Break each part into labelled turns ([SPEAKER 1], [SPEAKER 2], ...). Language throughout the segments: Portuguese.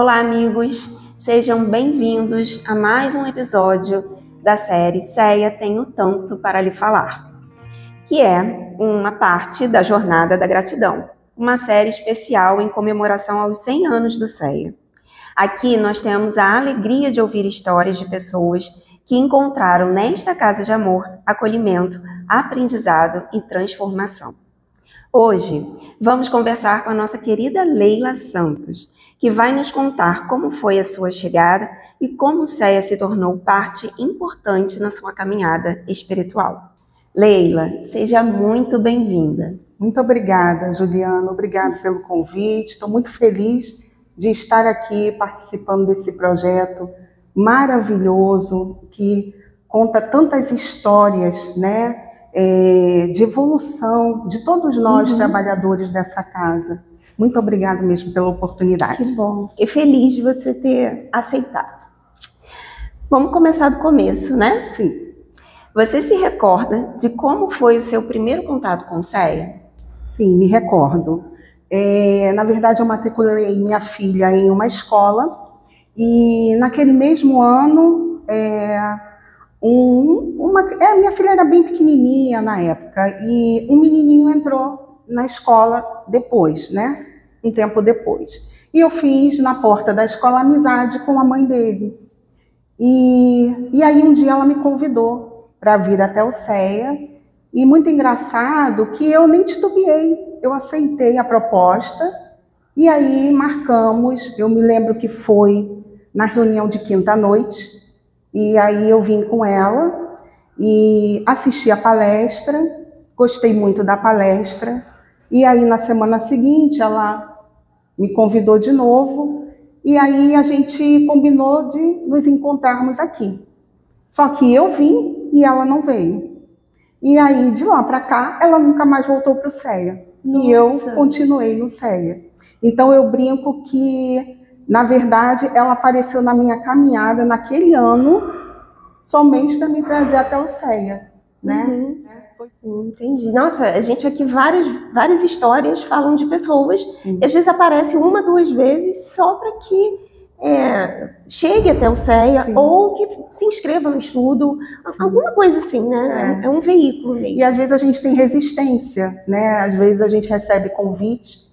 [SPEAKER 1] Olá, amigos! Sejam bem-vindos a mais um episódio da série Ceia Tenho Tanto para Lhe Falar, que é uma parte da Jornada da Gratidão, uma série especial em comemoração aos 100 anos do CEA. Aqui nós temos a alegria de ouvir histórias de pessoas que encontraram nesta casa de amor, acolhimento, aprendizado e transformação. Hoje, vamos conversar com a nossa querida Leila Santos, que vai nos contar como foi a sua chegada e como o CEA se tornou parte importante na sua caminhada espiritual. Leila, seja muito bem-vinda.
[SPEAKER 2] Muito obrigada, Juliana. Obrigada pelo convite. Estou muito feliz de estar aqui participando desse projeto maravilhoso que conta tantas histórias, né? De evolução de todos nós, trabalhadores dessa casa. Muito obrigada mesmo pela oportunidade.
[SPEAKER 1] Que bom, fiquei feliz de você ter aceitado. Vamos começar do começo, né?
[SPEAKER 2] Sim.
[SPEAKER 1] Você se recorda de como foi o seu primeiro contato com o CEA?
[SPEAKER 2] Sim, me recordo. Na verdade, eu matriculei minha filha em uma escola e naquele mesmo ano... minha filha era bem pequenininha na época e um menininho entrou na escola depois, né? Um tempo depois. E eu fiz na porta da escola amizade com a mãe dele. E aí um dia ela me convidou para vir até o CEA e muito engraçado que eu nem titubeei, eu aceitei a proposta e aí marcamos, eu me lembro que foi na reunião de quinta-noite. E aí eu vim com ela e assisti a palestra, gostei muito da palestra. E aí na semana seguinte ela me convidou de novo e aí a gente combinou de nos encontrarmos aqui. Só que eu vim e ela não veio. E aí de lá para cá ela nunca mais voltou para o CEA. E eu continuei no CEA. Então eu brinco que... Na verdade, ela apareceu na minha caminhada naquele ano, somente para me trazer até o CEA, né?
[SPEAKER 1] Entendi. Nossa, a gente aqui, várias histórias falam de pessoas, e às vezes aparece uma, duas vezes, só para que chegue até o CEA, ou que se inscreva no estudo, alguma coisa assim, né? É um veículo mesmo.
[SPEAKER 2] E às vezes a gente tem resistência, né? Às vezes a gente recebe convite,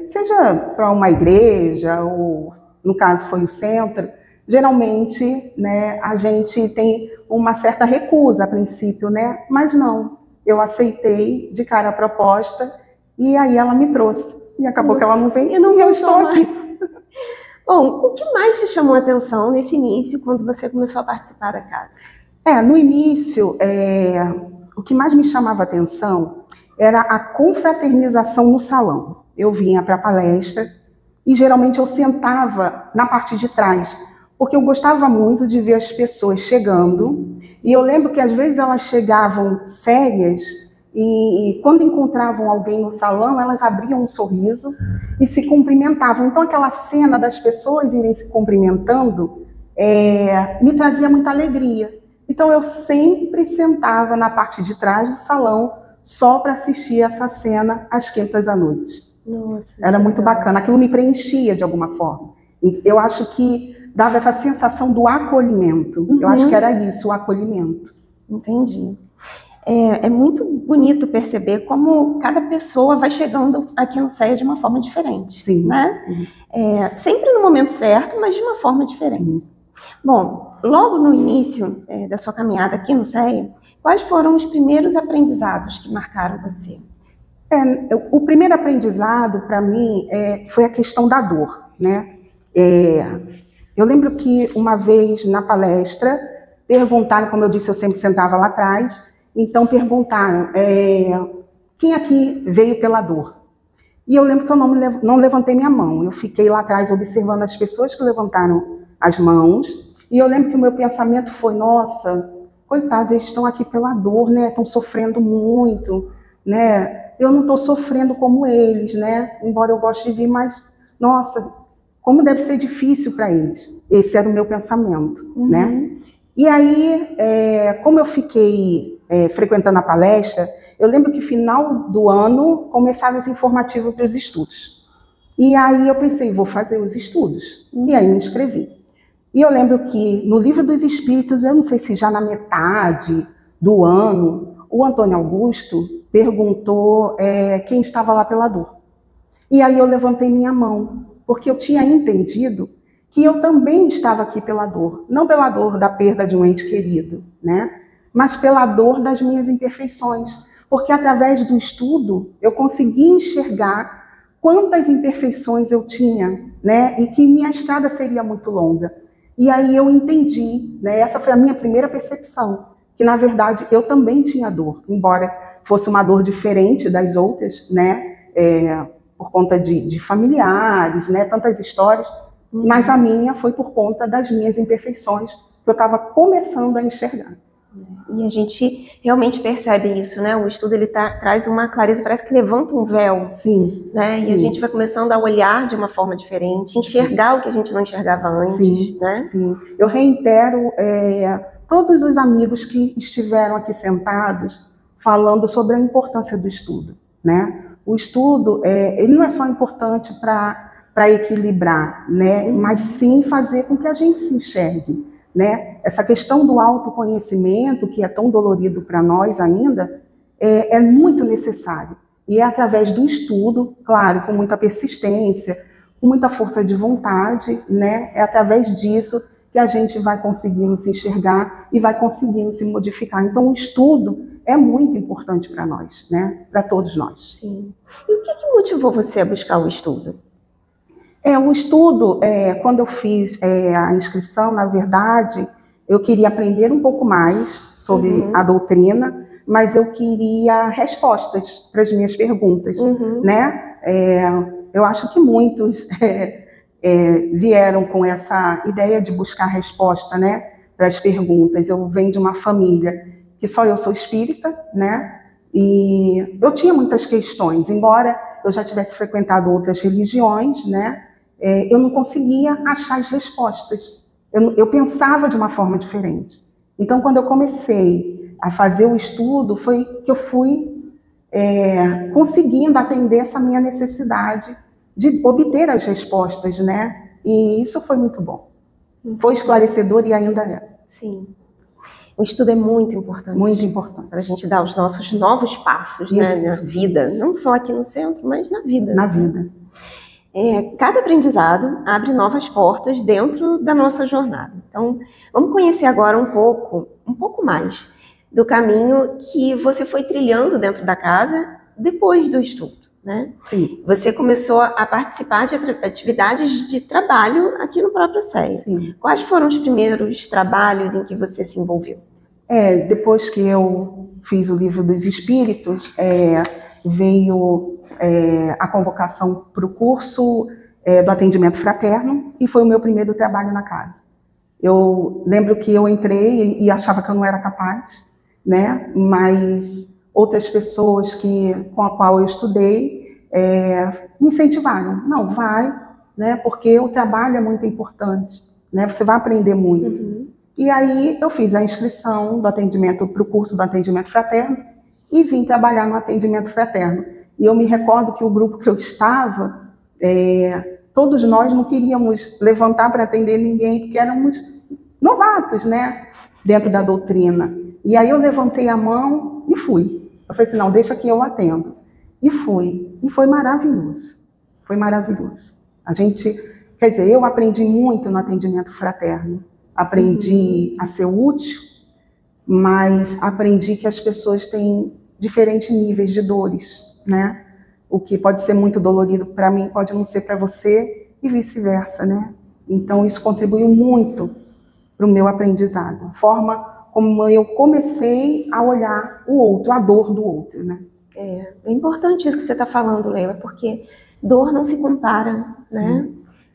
[SPEAKER 2] seja para uma igreja, ou no caso foi o centro, geralmente, né, a gente tem uma certa recusa a princípio, né? Mas não, eu aceitei de cara a proposta e aí ela me trouxe. E acabou que ela não veio e eu estou aqui.
[SPEAKER 1] Bom, o que mais te chamou a atenção nesse início, quando você começou a participar da casa?
[SPEAKER 2] No início, o que mais me chamava a atenção era a confraternização no salão. Eu vinha para a palestra e geralmente eu sentava na parte de trás, porque eu gostava muito de ver as pessoas chegando. E eu lembro que às vezes elas chegavam sérias e quando encontravam alguém no salão, elas abriam um sorriso e se cumprimentavam. Então aquela cena das pessoas irem se cumprimentando me trazia muita alegria. Então eu sempre sentava na parte de trás do salão só para assistir essa cena às quintas à noite.
[SPEAKER 1] Nossa,
[SPEAKER 2] era muito bacana, aquilo me preenchia de alguma forma. Eu acho que dava essa sensação do acolhimento. Eu acho que era isso, o acolhimento.
[SPEAKER 1] Entendi. É muito bonito perceber como cada pessoa vai chegando aqui no CEA de uma forma diferente.
[SPEAKER 2] Sim,
[SPEAKER 1] né?
[SPEAKER 2] Sim.
[SPEAKER 1] Sempre no momento certo, mas de uma forma diferente.
[SPEAKER 2] Sim.
[SPEAKER 1] Bom, logo no início da sua caminhada aqui no CEA, quais foram os primeiros aprendizados que marcaram você?
[SPEAKER 2] O primeiro aprendizado, para mim, foi a questão da dor, né? Eu lembro que uma vez na palestra, perguntaram, como eu disse, eu sempre sentava lá atrás, então perguntaram, quem aqui veio pela dor? E eu lembro que eu não levantei minha mão, eu fiquei lá atrás observando as pessoas que levantaram as mãos, e eu lembro que o meu pensamento foi, nossa, coitados, eles estão aqui pela dor, né? Estão sofrendo muito, né? Eu não estou sofrendo como eles, né? Embora eu goste de vir, mas, nossa, como deve ser difícil para eles. Esse era o meu pensamento, né? E aí, como eu fiquei frequentando a palestra, eu lembro que no final do ano começaram os informativos para os estudos. E aí eu pensei, vou fazer os estudos. E aí me inscrevi. E eu lembro que no Livro dos Espíritos, eu não sei se já na metade do ano, o Antônio Augusto perguntou quem estava lá pela dor. E aí eu levantei minha mão, porque eu tinha entendido que eu também estava aqui pela dor. Não pela dor da perda de um ente querido, né? Mas pela dor das minhas imperfeições. Porque através do estudo eu consegui enxergar quantas imperfeições eu tinha, né? E que minha estrada seria muito longa. E aí eu entendi, né? Essa foi a minha primeira percepção, que na verdade eu também tinha dor, embora fosse uma dor diferente das outras, né? Por conta de familiares, né? Tantas histórias, mas a minha foi por conta das minhas imperfeições, que eu estava começando a enxergar.
[SPEAKER 1] E a gente realmente percebe isso, né? O estudo ele traz uma clareza, parece que levanta um véu.
[SPEAKER 2] Sim.
[SPEAKER 1] Né?
[SPEAKER 2] Sim.
[SPEAKER 1] E a gente vai começando a olhar de uma forma diferente, enxergar o que a gente não enxergava antes.
[SPEAKER 2] Sim,
[SPEAKER 1] né?
[SPEAKER 2] Sim. Eu reitero todos os amigos que estiveram aqui sentados falando sobre a importância do estudo, né? O estudo ele não é só importante para equilibrar, né? Mas sim fazer com que a gente se enxergue. Né? Essa questão do autoconhecimento, que é tão dolorido para nós ainda, é muito necessário. E é através do estudo, claro, com muita persistência, com muita força de vontade, né? É através disso que a gente vai conseguindo se enxergar e vai conseguindo se modificar. Então, o estudo é muito importante para nós, né? Para todos nós.
[SPEAKER 1] Sim. E o que motivou você a buscar o estudo?
[SPEAKER 2] O estudo, quando eu fiz a inscrição, na verdade, eu queria aprender um pouco mais sobre a doutrina, mas eu queria respostas para as minhas perguntas, né? Eu acho que muitos vieram com essa ideia de buscar resposta, né, para as perguntas. Eu venho de uma família que só eu sou espírita, né? E eu tinha muitas questões, embora eu já tivesse frequentado outras religiões, né? Eu não conseguia achar as respostas. Eu pensava de uma forma diferente. Então, quando eu comecei a fazer o estudo, foi que eu fui conseguindo atender essa minha necessidade de obter as respostas, né? E isso foi muito bom. Foi esclarecedor e ainda é.
[SPEAKER 1] Sim. O estudo é muito importante.
[SPEAKER 2] Muito importante.
[SPEAKER 1] Para a gente dar os nossos novos passos, né, na vida. Não só aqui no centro, mas na vida.
[SPEAKER 2] Na vida.
[SPEAKER 1] Cada aprendizado abre novas portas dentro da nossa jornada. Então, vamos conhecer agora um pouco mais do caminho que você foi trilhando dentro da casa depois do estudo, né?
[SPEAKER 2] Sim.
[SPEAKER 1] Você começou a participar de atividades de trabalho aqui no próprio CEA.
[SPEAKER 2] Sim.
[SPEAKER 1] Quais foram os primeiros trabalhos em que você se envolveu?
[SPEAKER 2] Depois que eu fiz o Livro dos Espíritos, veio a convocação para o curso do atendimento fraterno, e foi o meu primeiro trabalho na casa. Eu lembro que eu entrei e achava que eu não era capaz, né? Mas outras pessoas com a qual eu estudei me incentivaram. Não, vai, né? Porque o trabalho é muito importante, né? Você vai aprender muito. E aí eu fiz a inscrição do atendimento para o curso do atendimento fraterno e vim trabalhar no atendimento fraterno. E eu me recordo que o grupo que eu estava, todos nós não queríamos levantar para atender ninguém, porque éramos novatos, né, dentro da doutrina. E aí eu levantei a mão e fui. Eu falei assim, não, deixa que eu atendo. E fui. E foi maravilhoso. Foi maravilhoso. Quer dizer, eu aprendi muito no atendimento fraterno. Aprendi a ser útil, mas aprendi que as pessoas têm diferentes níveis de dores, né? O que pode ser muito dolorido para mim pode não ser para você e vice-versa, né? Então isso contribuiu muito para o meu aprendizado, a forma como eu comecei a olhar o outro, a dor do outro, né?
[SPEAKER 1] É importante isso que você está falando, Leila, porque dor não se compara, né?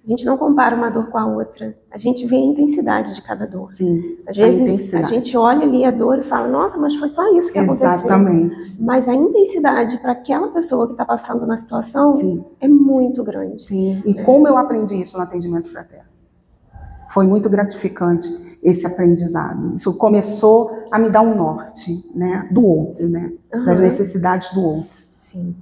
[SPEAKER 1] A gente não compara uma dor com a outra. A gente vê a intensidade de cada dor.
[SPEAKER 2] Sim,
[SPEAKER 1] às vezes a gente olha ali a dor e fala, nossa, mas foi só isso que aconteceu.
[SPEAKER 2] Exatamente.
[SPEAKER 1] Mas a intensidade para aquela pessoa que está passando na situação é muito grande.
[SPEAKER 2] Sim, e como eu aprendi isso no atendimento fraterno? Foi muito gratificante esse aprendizado. Isso começou a me dar um norte, né, do outro, né, das necessidades do outro.
[SPEAKER 1] Sim.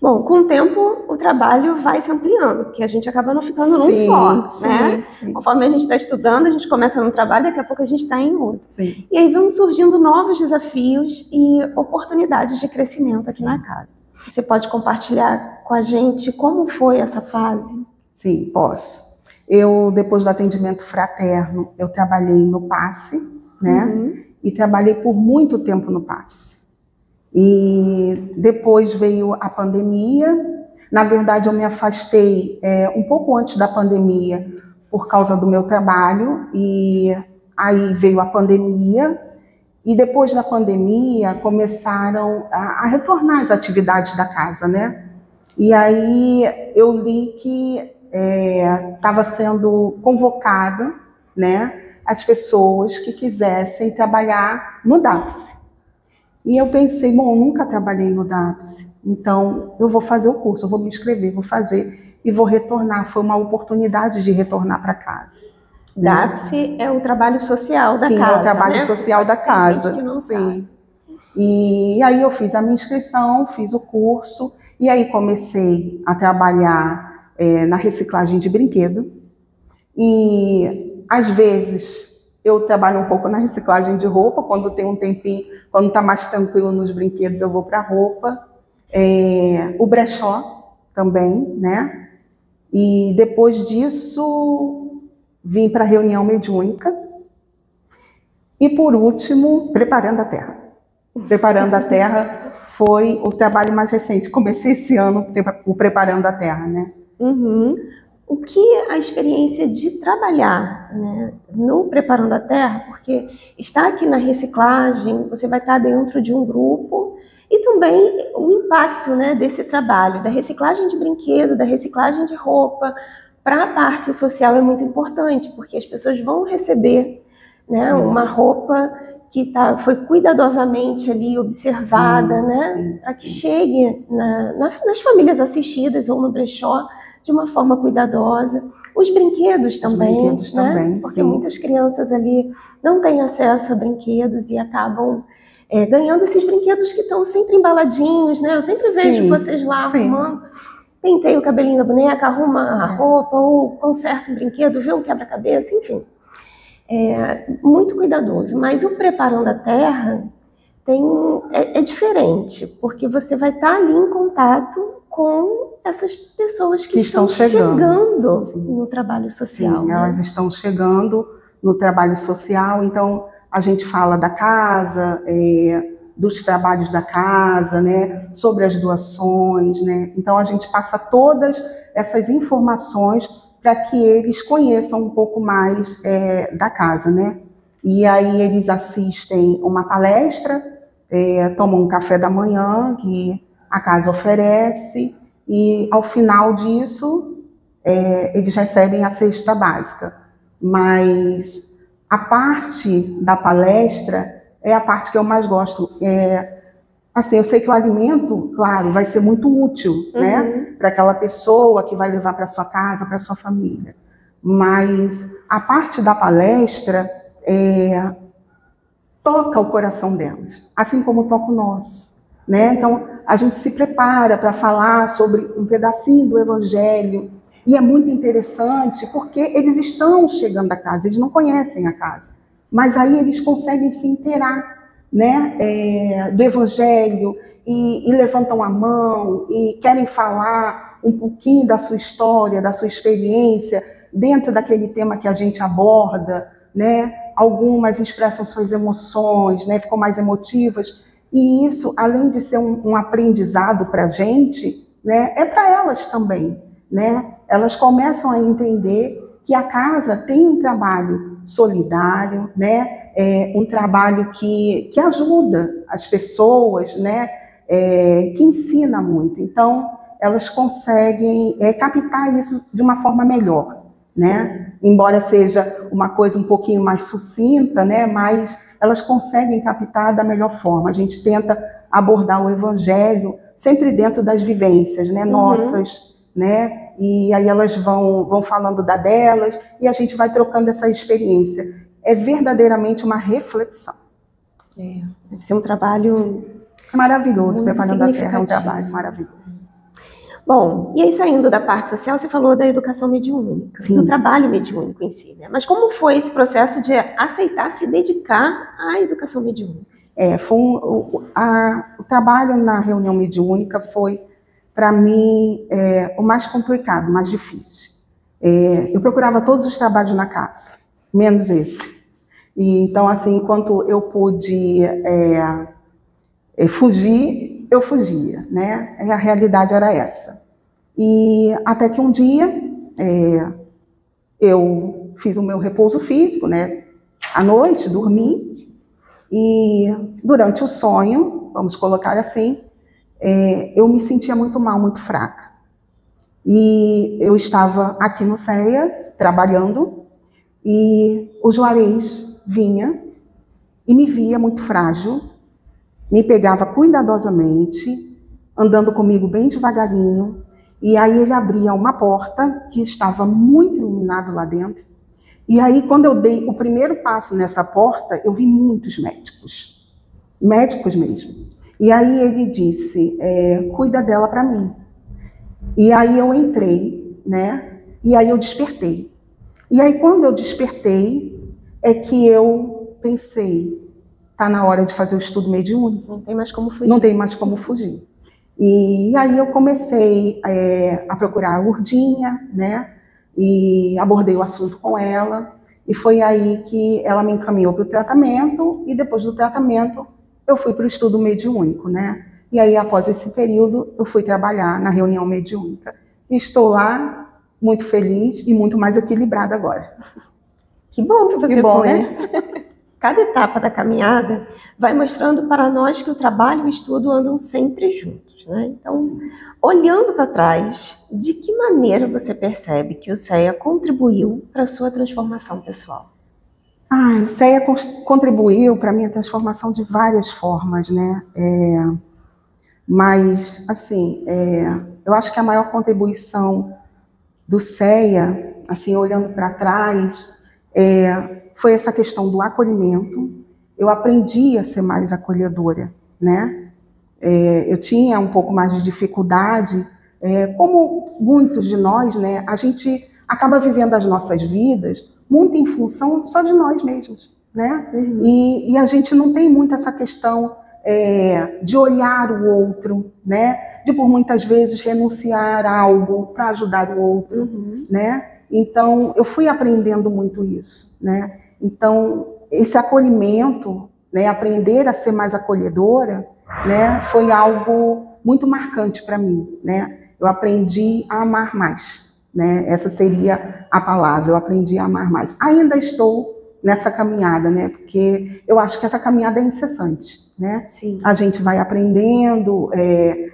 [SPEAKER 1] Bom, com o tempo o trabalho vai se ampliando, porque a gente acaba não ficando num só, né?
[SPEAKER 2] Sim.
[SPEAKER 1] Conforme a gente está estudando, a gente começa num trabalho, daqui a pouco a gente está em outro.
[SPEAKER 2] Sim.
[SPEAKER 1] E aí vão surgindo novos desafios e oportunidades de crescimento aqui na casa. Você pode compartilhar com a gente como foi essa fase?
[SPEAKER 2] Sim, posso. Eu, depois do atendimento fraterno, eu trabalhei no passe, né? E trabalhei por muito tempo no passe. E depois veio a pandemia. Na verdade, eu me afastei um pouco antes da pandemia por causa do meu trabalho. E aí veio a pandemia. E depois da pandemia, começaram a retornar as atividades da casa, né? E aí eu li que estava sendo convocada, né, as pessoas que quisessem trabalhar no DAPS. E eu pensei, bom, eu nunca trabalhei no DAPS, então eu vou fazer o curso, eu vou me inscrever, vou fazer e vou retornar. Foi uma oportunidade de retornar para casa.
[SPEAKER 1] DAPS é o trabalho social da casa. Sim,
[SPEAKER 2] é o trabalho social da casa.
[SPEAKER 1] Tem gente que não sabe.
[SPEAKER 2] E aí eu fiz a minha inscrição, fiz o curso, e aí comecei a trabalhar na reciclagem de brinquedo. E às vezes eu trabalho um pouco na reciclagem de roupa, quando tem um tempinho, quando está mais tranquilo nos brinquedos, eu vou para a roupa. O brechó também, né? E depois disso, vim para a reunião mediúnica. E por último, preparando a terra. Preparando a terra foi o trabalho mais recente. Comecei esse ano o Preparando a Terra, né?
[SPEAKER 1] O que a experiência de trabalhar, né, no Preparando a Terra, porque está aqui na reciclagem, você vai estar dentro de um grupo, e também o impacto, né, desse trabalho, da reciclagem de brinquedo, da reciclagem de roupa, para a parte social é muito importante, porque as pessoas vão receber, né, uma roupa que foi cuidadosamente ali observada, né, para que chegue nas famílias assistidas ou no brechó, de uma forma cuidadosa. Os brinquedos também, né? Porque muitas crianças ali não têm acesso a brinquedos e acabam ganhando esses brinquedos que estão sempre embaladinhos, né? Eu sempre vejo vocês lá arrumando, penteia o cabelinho da boneca, arruma a roupa, ou conserta um brinquedo, vê um quebra-cabeça, enfim. Muito cuidadoso. Mas o Preparando a Terra é diferente, porque você vai estar ali em contato com essas pessoas que estão chegando no trabalho social.
[SPEAKER 2] Sim, elas estão chegando no trabalho social, então a gente fala da casa, dos trabalhos da casa, né, sobre as doações, né? Então a gente passa todas essas informações para que eles conheçam um pouco mais da casa, né? E aí eles assistem uma palestra, tomam um café da manhã que a casa oferece, e ao final disso eles recebem a cesta básica. Mas a parte da palestra é a parte que eu mais gosto. Assim, eu sei que o alimento, claro, vai ser muito útil, né, para aquela pessoa que vai levar para sua casa, para sua família. Mas a parte da palestra toca o coração delas, assim como toca o nosso, né? Então a gente se prepara para falar sobre um pedacinho do Evangelho, e é muito interessante porque eles estão chegando à casa, eles não conhecem a casa, mas aí eles conseguem se inteirar, né, do Evangelho, e levantam a mão e querem falar um pouquinho da sua história, da sua experiência dentro daquele tema que a gente aborda, né? Algumas expressam suas emoções, né? Ficam mais emotivas, e isso, além de ser um aprendizado para a gente, né, é para elas também, né? Elas começam a entender que a casa tem um trabalho solidário, né? Um trabalho que ajuda as pessoas, né? Que ensina muito. Então, elas conseguem captar isso de uma forma melhor, né? Embora seja uma coisa um pouquinho mais sucinta, né? Mas elas conseguem captar da melhor forma. A gente tenta abordar o Evangelho sempre dentro das vivências, né? Nossas, né? E aí elas vão falando da delas, e a gente vai trocando essa experiência. É verdadeiramente uma reflexão.
[SPEAKER 1] Deve ser um trabalho
[SPEAKER 2] maravilhoso. Preparando a Terra é um trabalho maravilhoso.
[SPEAKER 1] Bom, e aí saindo da parte social, você falou da educação mediúnica,
[SPEAKER 2] Sim.
[SPEAKER 1] do trabalho mediúnico em si, né? Mas como foi esse processo de aceitar se dedicar à educação mediúnica?
[SPEAKER 2] O trabalho na reunião mediúnica foi, para mim, o mais complicado, o mais difícil. Eu procurava todos os trabalhos na casa, menos esse. E, então, assim, enquanto eu pude fugir, eu fugia, né? A realidade era essa. E até que um dia eu fiz o meu repouso físico, né? À noite, dormi, e durante o sonho, vamos colocar assim, eu me sentia muito mal, muito fraca. E eu estava aqui no CEA, trabalhando, e o Juarez vinha e me via muito frágil, me pegava cuidadosamente, andando comigo bem devagarinho, e aí ele abria uma porta que estava muito iluminado lá dentro. E aí, quando eu dei o primeiro passo nessa porta, eu vi muitos médicos mesmo. E aí ele disse, cuida dela para mim. E aí eu entrei, né? E aí eu despertei. E aí, quando eu despertei, é que eu pensei, tá na hora de fazer o estudo mediúnico.
[SPEAKER 1] Não tem mais como fugir.
[SPEAKER 2] Não tem mais como fugir. E aí eu comecei a procurar a Urdinha, né? E abordei o assunto com ela. E foi aí que ela me encaminhou para o tratamento. E depois do tratamento, eu fui para o estudo mediúnico, né? E aí, após esse período, eu fui trabalhar na reunião mediúnica. E estou lá, muito feliz e muito mais equilibrada agora.
[SPEAKER 1] Que bom que você
[SPEAKER 2] Que bom,
[SPEAKER 1] foi.
[SPEAKER 2] né?
[SPEAKER 1] Cada etapa da caminhada vai mostrando para nós que o trabalho e o estudo andam sempre juntos, né? Então, olhando para trás, de que maneira você percebe que o CEA contribuiu para a sua transformação pessoal?
[SPEAKER 2] O CEA contribuiu para a minha transformação de várias formas, né? Mas, assim, eu acho que a maior contribuição do CEA, assim, olhando para trás, foi essa questão do acolhimento. Eu aprendi a ser mais acolhedora, né? Eu tinha um pouco mais de dificuldade, como muitos de nós, né? A gente acaba vivendo as nossas vidas muito em função só de nós mesmos, né?
[SPEAKER 1] Uhum.
[SPEAKER 2] E a gente não tem muito essa questão de olhar o outro, né? De por muitas vezes renunciar a algo para ajudar o outro,
[SPEAKER 1] Uhum.
[SPEAKER 2] né? Então eu fui aprendendo muito isso, né? Então esse acolhimento, né? Aprender a ser mais acolhedora, né? Foi algo muito marcante para mim, né? Eu aprendi a amar mais, né? Essa seria a palavra. Eu aprendi a amar mais. Ainda estou nessa caminhada, né? Porque eu acho que essa caminhada é incessante, né?
[SPEAKER 1] Sim.
[SPEAKER 2] A gente vai aprendendo,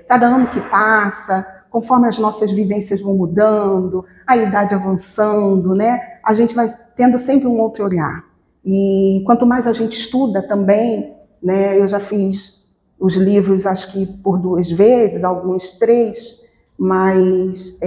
[SPEAKER 2] cada ano que passa, conforme as nossas vivências vão mudando, a idade avançando, né? A gente vai tendo sempre um outro olhar. E quanto mais a gente estuda também, né? Eu já fiz os livros, acho que por 2 vezes, alguns 3, mas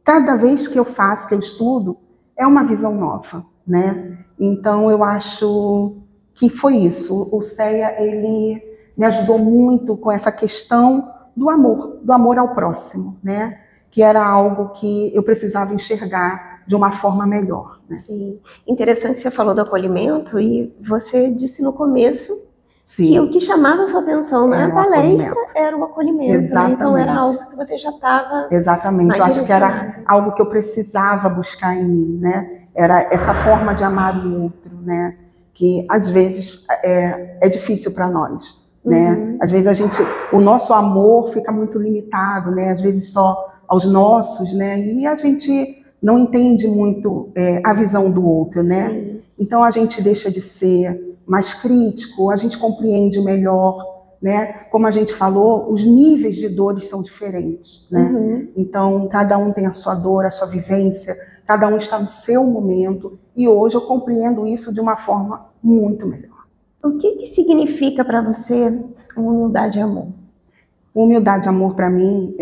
[SPEAKER 2] cada vez que eu faço, que eu estudo, é uma visão nova, né? Então eu acho que foi isso. O CEA, ele me ajudou muito com essa questão do amor ao próximo, né? Que era algo que eu precisava enxergar de uma forma melhor, né?
[SPEAKER 1] Sim. Interessante que você falou do acolhimento e você disse no começo
[SPEAKER 2] Sim.
[SPEAKER 1] que o que chamava a sua atenção na palestra era o acolhimento.
[SPEAKER 2] Exatamente.
[SPEAKER 1] Né? Então era algo que você já estava.
[SPEAKER 2] Exatamente. Eu acho que era algo que eu precisava buscar em mim, né? Era essa forma de amar o outro, né? Que às vezes é difícil para nós, né?
[SPEAKER 1] Uhum.
[SPEAKER 2] Às vezes o nosso amor fica muito limitado, né? Às vezes só aos nossos, né? E a gente não entende muito a visão do outro, né?
[SPEAKER 1] Sim.
[SPEAKER 2] Então a gente deixa de ser mais crítico, a gente compreende melhor, né? Como a gente falou, os níveis de dores são diferentes, né?
[SPEAKER 1] Uhum.
[SPEAKER 2] Então cada um tem a sua dor, a sua vivência, cada um está no seu momento, e hoje eu compreendo isso de uma forma muito melhor.
[SPEAKER 1] O que significa para você humildade e amor?
[SPEAKER 2] Humildade e amor para mim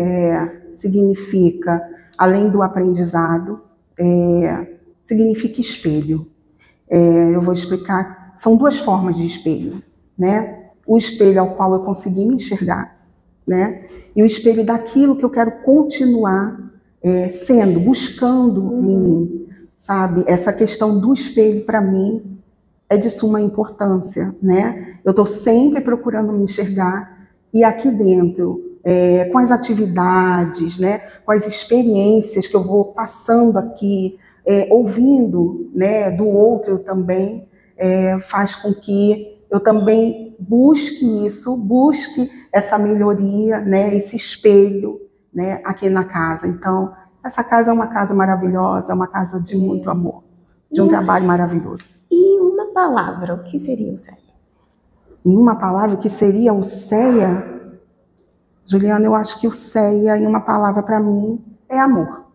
[SPEAKER 2] significa, além do aprendizado, significa espelho. Eu vou explicar, são 2 formas de espelho, né? O espelho ao qual eu consegui me enxergar, né? E o espelho daquilo que eu quero continuar sendo, buscando em mim, sabe? Essa questão do espelho, para mim, é de suma importância, né? Eu estou sempre procurando me enxergar e aqui dentro, com as atividades, né? Com as experiências que eu vou passando aqui, ouvindo, né? Do outro também, faz com que eu também busque isso, busque essa melhoria, né? Esse espelho, né? Aqui na casa. Então, essa casa é uma casa maravilhosa, é uma casa de muito amor, de um trabalho maravilhoso.
[SPEAKER 1] E uma palavra, o que seria o CEA?
[SPEAKER 2] Em uma palavra, o que seria o CEA? Juliana, eu acho que o CEA, em uma palavra para mim, é amor.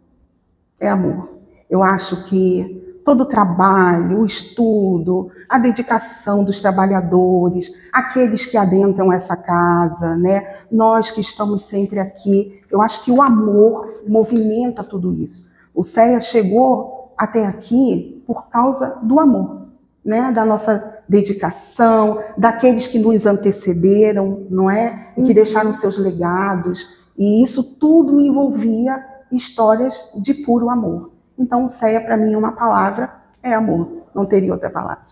[SPEAKER 2] É amor. Eu acho que todo o trabalho, o estudo, a dedicação dos trabalhadores, aqueles que adentram essa casa, né? Nós que estamos sempre aqui, eu acho que o amor movimenta tudo isso. O CEA chegou até aqui por causa do amor, né? Da nossa dedicação, daqueles que nos antecederam, não é? Que deixaram seus legados, e isso tudo envolvia histórias de puro amor. Então, o CEA, para mim, uma palavra é amor. Não teria outra palavra.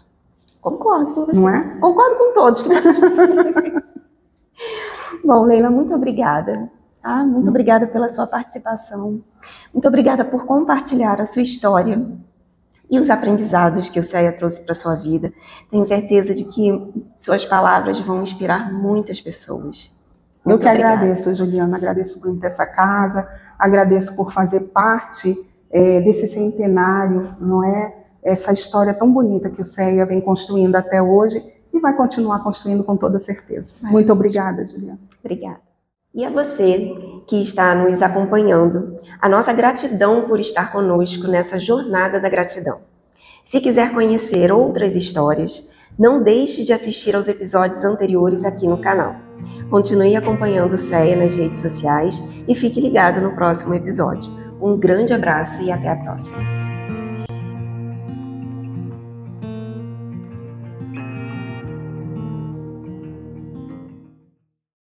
[SPEAKER 1] Concordo com você.
[SPEAKER 2] Não é?
[SPEAKER 1] Concordo com todos. Bom, Leila, muito obrigada. Tá? Muito obrigada pela sua participação. Muito obrigada por compartilhar a sua história e os aprendizados que o CEA trouxe para a sua vida. Tenho certeza de que suas palavras vão inspirar muitas pessoas.
[SPEAKER 2] Eu que agradeço, Juliana. Agradeço muito essa casa. Agradeço por fazer parte desse centenário, não é? Essa história tão bonita que o CEA vem construindo até hoje e vai continuar construindo com toda certeza. Muito obrigada, Juliana.
[SPEAKER 1] Obrigada. E a você que está nos acompanhando, a nossa gratidão por estar conosco nessa jornada da gratidão. Se quiser conhecer outras histórias, não deixe de assistir aos episódios anteriores aqui no canal. Continue acompanhando o CEA nas redes sociais e fique ligado no próximo episódio. Um grande abraço e até a próxima.